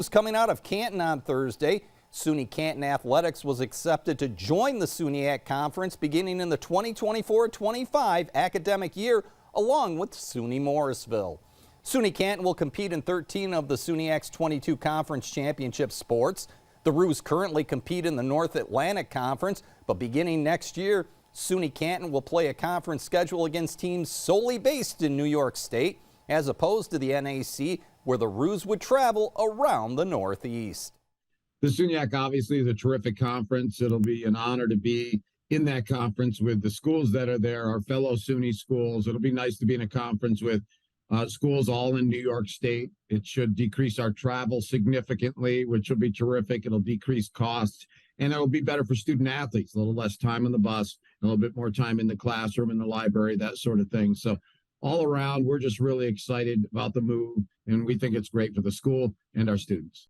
Coming out of Canton on Thursday, SUNY Canton Athletics was accepted to join the SUNYAC Conference beginning in the 2024-25 academic year, along with SUNY Morrisville. SUNY Canton will compete in 13 of the SUNYAC's 22 conference championship sports. The Roos currently compete in the North Atlantic Conference, but beginning next year, SUNY Canton will play a conference schedule against teams solely based in New York State, as opposed to the NAC, where the Roos would travel around the Northeast. The SUNYAC obviously is a terrific conference. It'll be an honor to be in that conference with the schools that are there, our fellow SUNY schools. It'll be nice to be in a conference with schools all in New York State. It should decrease our travel significantly, which will be terrific. It'll decrease costs, and it'll be better for student athletes. A little less time on the bus, a little bit more time in the classroom, in the library, that sort of thing. So all around, we're just really excited about the move, and we think it's great for the school and our students.